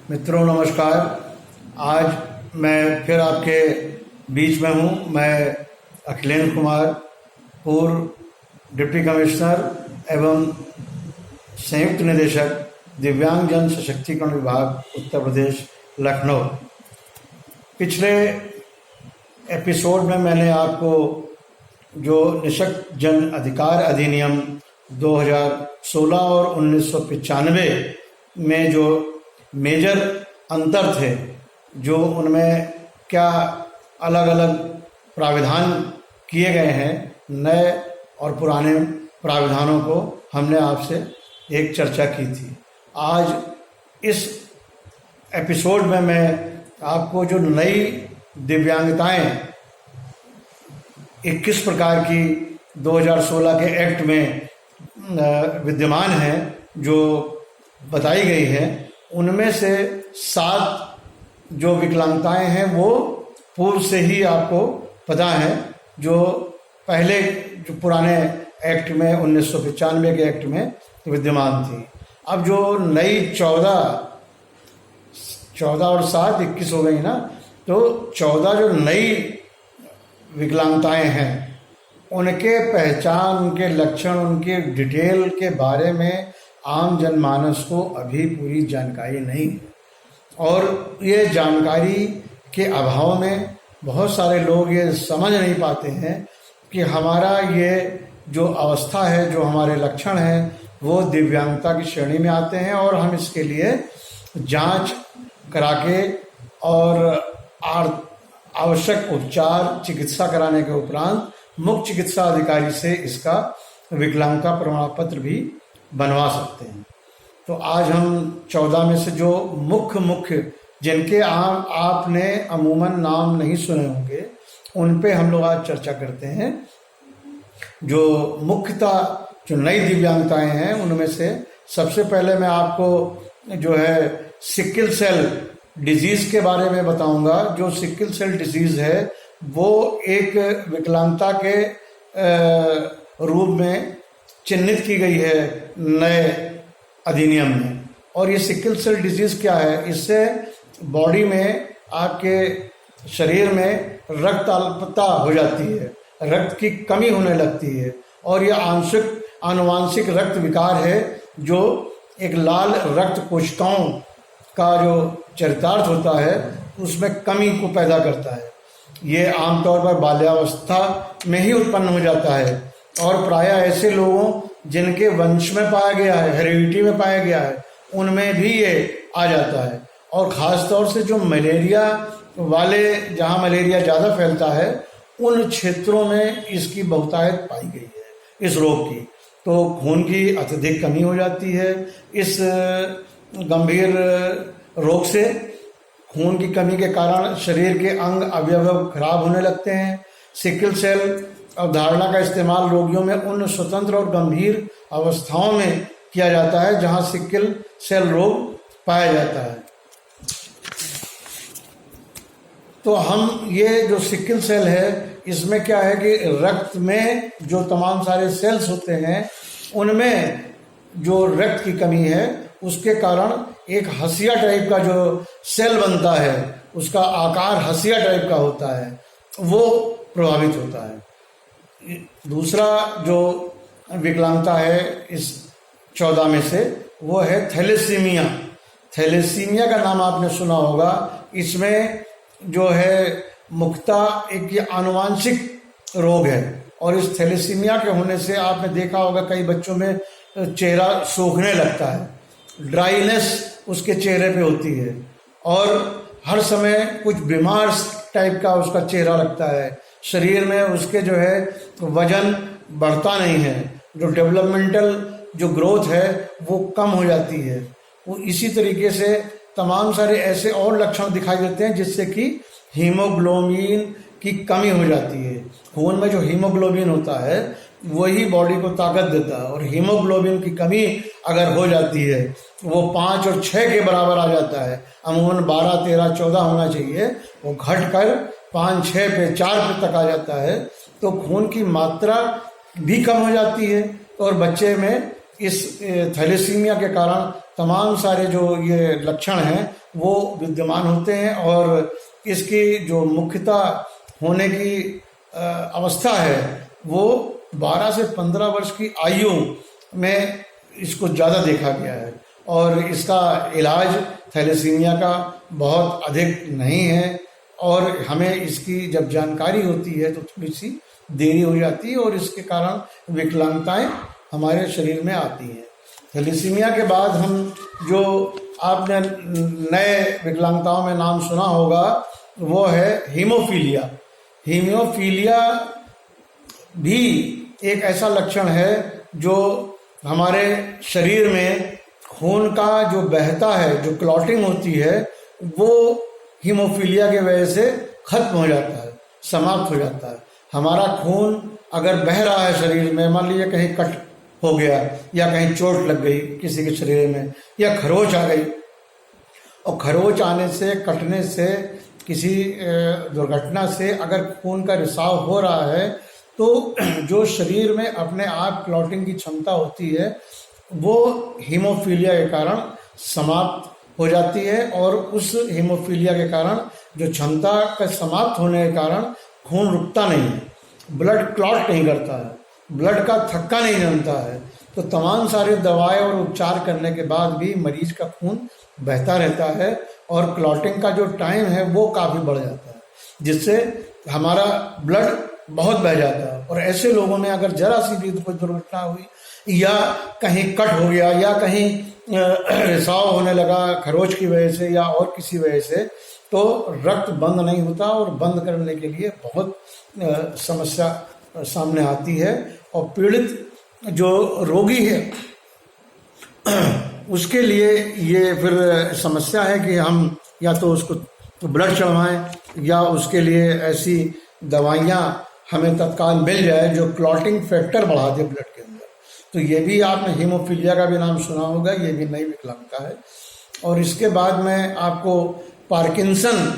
मित्रों नमस्कार। आज मैं फिर आपके बीच में हूँ। मैं अखिलेश कुमार, पूर्व डिप्टी कमिश्नर एवं संयुक्त निदेशक दिव्यांगजन सशक्तिकरण विभाग उत्तर प्रदेश लखनऊ। पिछले एपिसोड में मैंने आपको जो निःशक्त जन अधिकार अधिनियम 2016 और 1995 में जो मेजर अंतर थे, जो उनमें क्या अलग अलग प्राविधान किए गए हैं, नए और पुराने प्राविधानों को हमने आपसे एक चर्चा की थी। आज इस एपिसोड में मैं आपको जो नई दिव्यांगताएं 21 प्रकार की 2016 के एक्ट में विद्यमान हैं, जो बताई गई है, उनमें से 7 जो विकलांगताएं हैं वो पूर्व से ही आपको पता है, जो पहले जो पुराने एक्ट में 1995 के एक्ट में विद्यमान थी। अब जो नई 14 और 7 21 हो गई ना, तो 14 जो नई विकलांगताएं हैं, उनके पहचान, उनके लक्षण, उनके डिटेल के बारे में आम जनमानस को अभी पूरी जानकारी नहीं है। और ये जानकारी के अभाव में बहुत सारे लोग ये समझ नहीं पाते हैं कि हमारा ये जो अवस्था है, जो हमारे लक्षण हैं, वो दिव्यांगता की श्रेणी में आते हैं और हम इसके लिए जांच करा के और आवश्यक उपचार चिकित्सा कराने के उपरांत मुख्य चिकित्सा अधिकारी से इसका विकलांगता प्रमाण पत्र भी बनवा सकते हैं। तो आज हम 14 में से जो मुख्य जिनके आपने अमूमन नाम नहीं सुने होंगे, उन पे हम लोग आज चर्चा करते हैं। जो मुख्यतः जो नई दिव्यांगताएं हैं, उनमें से सबसे पहले मैं आपको जो है सिकल सेल डिजीज के बारे में बताऊंगा। जो सिकल सेल डिजीज है वो एक विकलांगता के रूप में चिन्हित की गई है नए अधिनियम में। और ये सिकल सेल डिजीज क्या है? इससे बॉडी में, आपके शरीर में रक्त अल्पता हो जाती है, रक्त की कमी होने लगती है, और यह आनुवांशिक रक्त विकार है, जो एक लाल रक्त कोशिकाओं का जो चरितार्थ होता है उसमें कमी को पैदा करता है। ये आमतौर पर बाल्यावस्था में ही उत्पन्न हो जाता है और प्रायः ऐसे लोगों जिनके वंश में पाया गया है, हेरिडिटी में पाया गया है, उनमें भी ये आ जाता है। और ख़ास तौर से जो मलेरिया वाले, जहाँ मलेरिया ज़्यादा फैलता है, उन क्षेत्रों में इसकी बहुतायत पाई गई है इस रोग की। तो खून की अत्यधिक कमी हो जाती है। इस गंभीर रोग से खून की कमी के कारण शरीर के अंग अवयव खराब होने लगते हैं। सिकल सेल अवधारणा का इस्तेमाल रोगियों में उन स्वतंत्र और गंभीर अवस्थाओं में किया जाता है जहां सिकल सेल रोग पाया जाता है। तो हम ये जो सिकल सेल है, इसमें क्या है कि रक्त में जो तमाम सारे सेल्स होते हैं, उनमें जो रक्त की कमी है, उसके कारण एक हंसिया टाइप का जो सेल बनता है, उसका आकार हंसिया टाइप का होता है, वो प्रभावित होता है। दूसरा जो विकलांगता है इस 14 में से, वो है थैलेसीमिया। थैलेसीमिया का नाम आपने सुना होगा। इसमें जो है मुख्यतः एक ये आनुवांशिक रोग है, और इस थैलेसीमिया के होने से आपने देखा होगा कई बच्चों में चेहरा सूखने लगता है, ड्राइनेस उसके चेहरे पे होती है, और हर समय कुछ बीमार टाइप का उसका चेहरा लगता है। शरीर में उसके जो है वजन बढ़ता नहीं है, जो डेवलपमेंटल जो ग्रोथ है वो कम हो जाती है। वो इसी तरीके से तमाम सारे ऐसे और लक्षण दिखाई देते हैं जिससे कि हीमोग्लोबिन की कमी हो जाती है। खून में जो हीमोग्लोबिन होता है वही बॉडी को ताकत देता है, और हीमोग्लोबिन की कमी अगर हो जाती है, वो 5 और 6 के बराबर आ जाता है। अमूमन 12, 13, 14 होना चाहिए, वो घटकर 5, 6 पे, 4 पे तक आ जाता है। तो खून की मात्रा भी कम हो जाती है और बच्चे में इस थैलेसीमिया के कारण तमाम सारे जो ये लक्षण हैं वो विद्यमान होते हैं, और इसकी जो मुख्यतः होने की अवस्था है वो 12 से 15 वर्ष की आयु में इसको ज़्यादा देखा गया है, और इसका इलाज थैलेसीमिया का बहुत अधिक नहीं है, और हमें इसकी जब जानकारी होती है तो थोड़ी सी देरी हो जाती है, और इसके कारण विकलांगताएं हमारे शरीर में आती हैं। थैलेसीमिया के बाद हम जो आपने नए विकलांगताओं में नाम सुना होगा वो है हीमोफीलिया। हीमोफीलिया भी एक ऐसा लक्षण है जो हमारे शरीर में खून का जो बहता है, जो क्लॉटिंग होती है, वो हीमोफीलिया की वजह से खत्म हो जाता है, समाप्त हो जाता है। हमारा खून अगर बह रहा है शरीर में, मान लीजिए कहीं कट हो गया या कहीं चोट लग गई किसी के शरीर में, या खरोच आ गई, और खरोच आने से, कटने से, किसी दुर्घटना से अगर खून का रिसाव हो रहा है तो जो शरीर में अपने आप क्लॉटिंग की क्षमता होती है वो हीमोफीलिया के कारण समाप्त हो जाती है, और उस हीमोफीलिया के कारण जो क्षमता का समाप्त होने के कारण खून रुकता नहीं है, ब्लड क्लॉट नहीं करता है, ब्लड का थक्का नहीं जमता है, तो तमाम सारे दवाएं और उपचार करने के बाद भी मरीज का खून बहता रहता है, और क्लॉटिंग का जो टाइम है वो काफ़ी बढ़ जाता है, जिससे हमारा ब्लड बहुत बह जाता है। और ऐसे लोगों में अगर जरा सी भी कोई दुर्घटना हुई, या कहीं कट हो गया, या कहीं रिसाव होने लगा खरोच की वजह से या और किसी वजह से, तो रक्त बंद नहीं होता, और बंद करने के लिए बहुत समस्या सामने आती है, और पीड़ित जो रोगी है उसके लिए ये फिर समस्या है कि हम या तो उसको ब्लड चढ़वाएं, या उसके लिए ऐसी दवाइयाँ हमें तत्काल मिल जाए जो क्लॉटिंग फैक्टर बढ़ा दे ब्लड के अंदर। तो ये भी आपने हीमोफीलिया का भी नाम सुना होगा, ये भी नई विकलांगता है। और इसके बाद में आपको पार्किंसन,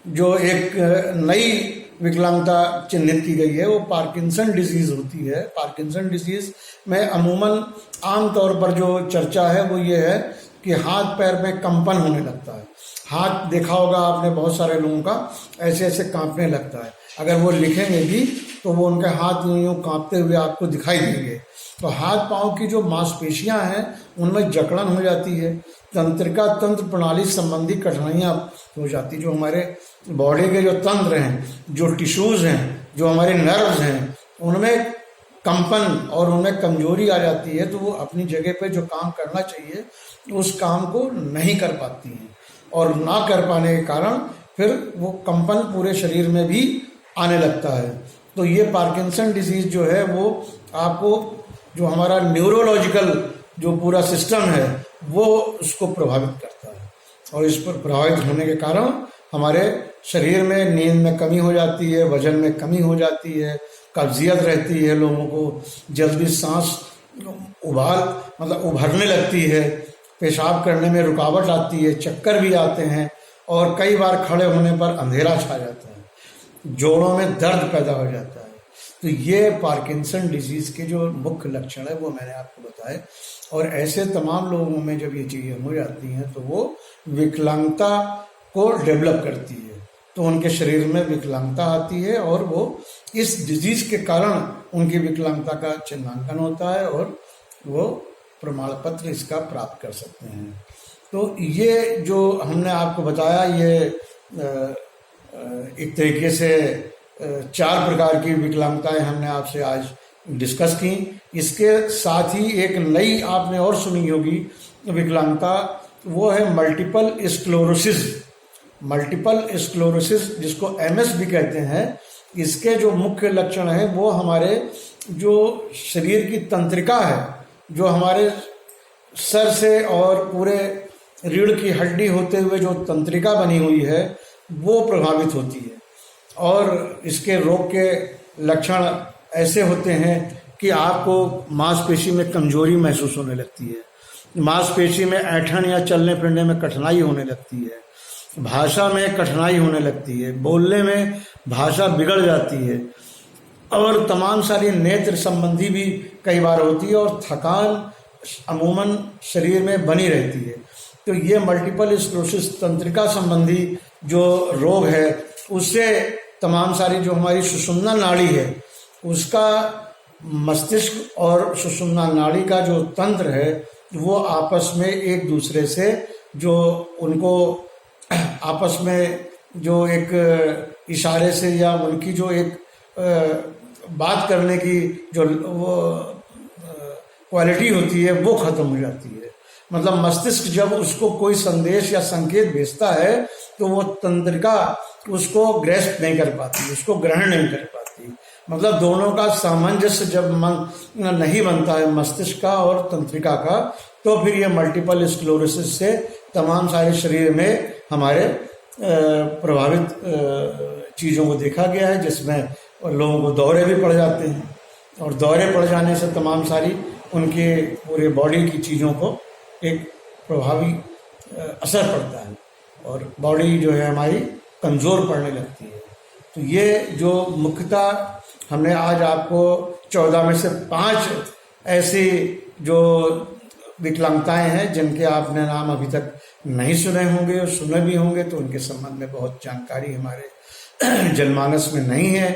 जो एक नई विकलांगता चिन्हित की गई है, वो पार्किंसन डिजीज होती है। पार्किंसन डिजीज में अमूमन आम तौर पर जो चर्चा है वो ये है कि हाथ पैर में कंपन होने लगता है। हाथ देखा होगा आपने बहुत सारे लोगों का ऐसे ऐसे कांपने लगता है, अगर वो लिखेंगे भी तो वो उनके हाथ यूं यूं कांपते हुए आपको दिखाई देंगे। तो हाथ पांव की जो मांसपेशियां हैं उनमें जकड़न हो जाती है, तंत्रिका तंत्र प्रणाली संबंधी कठिनाइयां हो जाती, जो हमारे बॉडी के जो तंत्र हैं, जो टिश्यूज हैं, जो हमारे नर्व्स हैं, उनमें कंपन और उनमें कमजोरी आ जाती है, तो वो अपनी जगह पे जो काम करना चाहिए उस काम को नहीं कर पाती हैं, और ना कर पाने के कारण फिर वो कंपन पूरे शरीर में भी आने लगता है। तो ये पार्किंसन डिजीज जो है वो आपको जो हमारा न्यूरोलॉजिकल जो पूरा सिस्टम है वो उसको प्रभावित करता है, और इस पर प्रभावित होने के कारण हमारे शरीर में नींद में कमी हो जाती है, वजन में कमी हो जाती है, कब्जियत रहती है, लोगों को जल्दी सांस उभरने लगती है, पेशाब करने में रुकावट आती है, चक्कर भी आते हैं, और कई बार खड़े होने पर अंधेरा छा जाता है, जोड़ों में दर्द पैदा हो जाता है। तो ये पार्किंसन डिजीज के जो मुख्य लक्षण है वो मैंने आपको बताए, और ऐसे तमाम लोगों में जब ये चीज़ें हो जाती हैं तो वो विकलांगता को डेवलप करती है, तो उनके शरीर में विकलांगता आती है, और वो इस डिजीज के कारण उनकी विकलांगता का चिन्हांकन होता है, और वो प्रमाण पत्र इसका प्राप्त कर सकते हैं। तो ये जो हमने आपको बताया, ये एक तरीके से 4 प्रकार की विकलांगताएं हमने आपसे आज डिस्कस की। इसके साथ ही एक नई आपने और सुनी होगी विकलांगता, वो है मल्टीपल स्क्लेरोसिस। मल्टीपल स्क्लेरोसिस जिसको MS भी कहते हैं, इसके जो मुख्य लक्षण है वो हमारे जो शरीर की तंत्रिका है, जो हमारे सर से और पूरे रीढ़ की हड्डी होते हुए जो तंत्रिका बनी हुई है वो प्रभावित होती है, और इसके रोग के लक्षण ऐसे होते हैं कि आपको मांसपेशी में कमजोरी महसूस होने लगती है, मांसपेशी में ऐंठन या चलने फिरने में कठिनाई होने लगती है, भाषा में कठिनाई होने लगती है, बोलने में भाषा बिगड़ जाती है, और तमाम सारी नेत्र संबंधी भी कई बार होती है, और थकान अमूमन शरीर में बनी रहती है। तो ये मल्टीपल स्क्लेरोसिस तंत्रिका संबंधी जो रोग है उससे तमाम सारी जो हमारी सुषुम्ना नाड़ी है उसका मस्तिष्क और सुषुम्ना नाड़ी का जो तंत्र है वो आपस में एक दूसरे से जो उनको आपस में जो एक इशारे से या उनकी जो एक बात करने की जो वो क्वालिटी होती है वो खत्म हो जाती है। मतलब मस्तिष्क जब उसको कोई संदेश या संकेत भेजता है तो वो तंत्रिका उसको ग्रैस्प नहीं कर पाती, उसको ग्रहण नहीं कर पाती। मतलब दोनों का सामंजस्य जब नहीं बनता है मस्तिष्क का और तंत्रिका का, तो फिर ये मल्टीपल स्क्लेरोसिस से तमाम सारे शरीर में हमारे प्रभावित चीज़ों को देखा गया है, जिसमें लोगों को दौरे भी पड़ जाते हैं और दौरे पड़ जाने से तमाम सारी उनके पूरे बॉडी की चीज़ों को एक प्रभावी असर पड़ता है और बॉडी जो है हमारी कमज़ोर पड़ने लगती है। तो ये जो मुख्यतः हमने आज आपको 14 में से 5 ऐसी जो विकलांगताएं हैं जिनके आपने नाम अभी तक नहीं सुने होंगे और सुने भी होंगे, तो उनके संबंध में बहुत जानकारी हमारे जनमानस में नहीं है,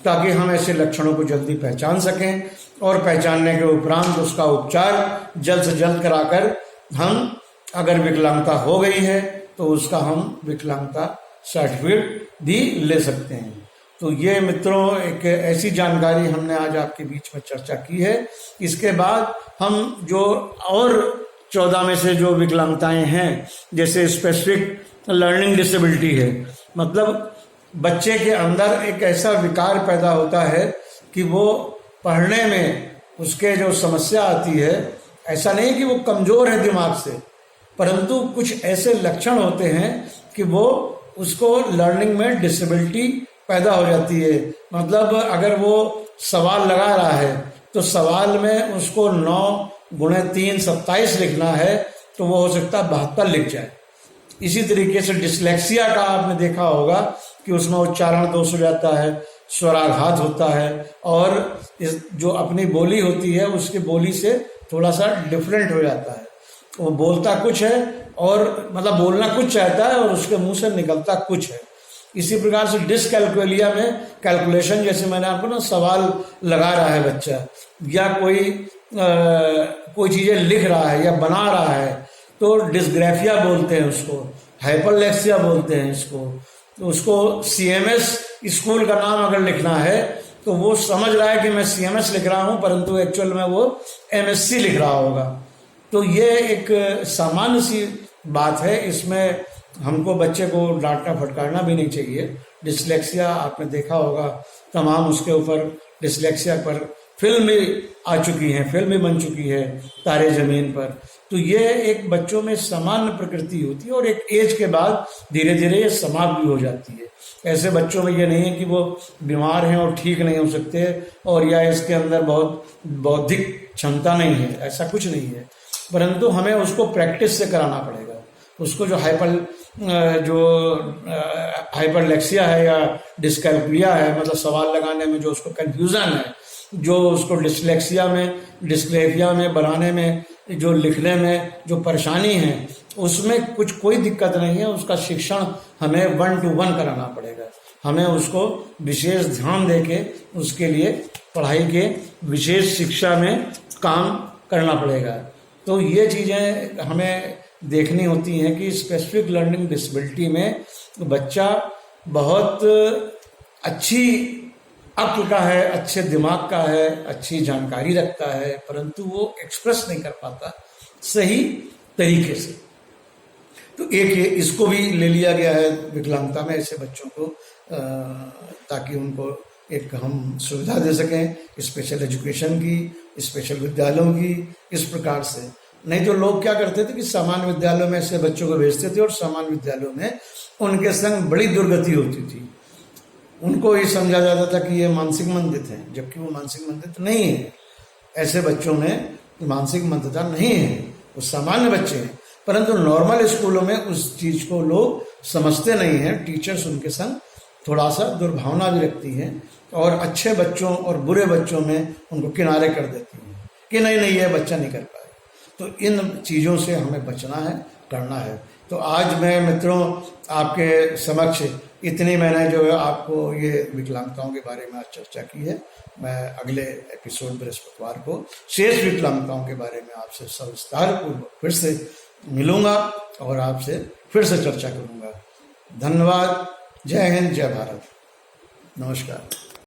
ताकि हम ऐसे लक्षणों को जल्दी पहचान सकें और पहचानने के उपरांत उसका उपचार जल्द से जल्द कराकर हम अगर विकलांगता हो गई है तो उसका हम विकलांगता सर्टिफिकेट भी ले सकते हैं। तो ये मित्रों एक ऐसी जानकारी हमने आज आपके बीच में चर्चा की है। इसके बाद हम जो और 14 में से जो विकलांगताएं हैं, जैसे स्पेसिफिक लर्निंग डिसेबिलिटी है, मतलब बच्चे के अंदर एक ऐसा विकार पैदा होता है कि वो पढ़ने में उसके जो समस्या आती है, ऐसा नहीं कि वो कमजोर है दिमाग से, परंतु कुछ ऐसे लक्षण होते हैं कि वो उसको लर्निंग में डिसेबिलिटी पैदा हो जाती है। मतलब अगर वो सवाल लगा रहा है तो सवाल में उसको 9 × 3 27 लिखना है, तो वो हो सकता है 72 लिख जाए। इसी तरीके से डिसलेक्सिया का आपने देखा होगा कि उसमें उच्चारण दोष हो जाता है, स्वराघात होता है और इस जो अपनी बोली होती है उसकी बोली से थोड़ा सा डिफरेंट हो जाता है। वो बोलता कुछ है और मतलब बोलना कुछ चाहता है और उसके मुंह से निकलता कुछ है। इसी प्रकार से डिसकैलकुलिया में कैलकुलेशन, जैसे मैंने आपको ना सवाल लगा रहा है बच्चा या कोई चीजें लिख रहा है या बना रहा है, तो डिसग्राफिया बोलते हैं उसको, हाइपरलेक्सिया बोलते हैं इसको। तो उसको CMS स्कूल का नाम अगर लिखना है तो वो समझ रहा है कि मैं CMS लिख रहा हूं, परंतु एक्चुअल में वो MSc लिख रहा होगा। तो ये एक सामान्य सी बात है, इसमें हमको बच्चे को डांटना फटकारना भी नहीं चाहिए। डिसलेक्सिया आपने देखा होगा, तमाम उसके ऊपर डिसलेक्सिया पर फिल्म भी आ चुकी है, फिल्म भी बन चुकी है तारे जमीन पर। तो ये एक बच्चों में सामान्य प्रकृति होती है और एक एज के बाद धीरे धीरे ये समाप्त भी हो जाती है। ऐसे बच्चों में ये नहीं है कि वो बीमार हैं और ठीक नहीं हो सकते और या इसके अंदर बहुत बौद्धिक क्षमता नहीं है, ऐसा कुछ नहीं है, परंतु हमें उसको प्रैक्टिस से कराना पड़ेगा। उसको जो हाइपरलेक्सिया है या डिसकैलकुलिया है, मतलब सवाल लगाने में जो उसको कंफ्यूजन है, जो उसको डिस्लेक्सिया में बनाने में, जो लिखने में जो परेशानी है, उसमें कोई दिक्कत नहीं है। उसका शिक्षण हमें 1-to-1 कराना पड़ेगा। हमें उसको विशेष ध्यान देके उसके लिए पढ़ाई के विशेष शिक्षा में काम करना पड़ेगा। तो ये चीज़ें हमें देखनी होती हैं कि स्पेसिफिक लर्निंग डिसेबिलिटी में बच्चा बहुत अच्छी अक्ल का है, अच्छे दिमाग का है, अच्छी जानकारी रखता है, परंतु वो एक्सप्रेस नहीं कर पाता सही तरीके से। तो एक ये इसको भी ले लिया गया है विकलांगता में ऐसे बच्चों को, ताकि उनको एक हम सुविधा दे सकें स्पेशल एजुकेशन की, स्पेशल विद्यालयों की, इस प्रकार से। नहीं तो लोग क्या करते थे कि सामान्य विद्यालयों में ऐसे बच्चों को भेजते थे और सामान्य विद्यालयों में उनके संग बड़ी दुर्गति होती थी। उनको ये समझा जाता था कि ये मानसिक मंदित है, जबकि वो मानसिक मंदित नहीं है। ऐसे बच्चों में मानसिक मंदता नहीं है, वो सामान्य बच्चे हैं, परंतु नॉर्मल स्कूलों में उस चीज को लोग समझते नहीं हैं। टीचर्स उनके संग थोड़ा सा दुर्भावना भी रखती है और अच्छे बच्चों और बुरे बच्चों में उनको किनारे कर देती है कि नहीं ये बच्चा नहीं कर पाएगा। तो इन चीज़ों से हमें बचना है, करना है। तो आज मैं मित्रों आपके समक्ष इतनी मैंने जो है आपको ये विकलांगताओं के बारे में आज चर्चा की है। मैं अगले एपिसोड बृहस्पतिवार को शेष विकलांगताओं के बारे में आपसे सविस्तार पूर्वक फिर से मिलूंगा और आपसे फिर से चर्चा करूंगा। धन्यवाद। जय हिंद, जय भारत। नमस्कार।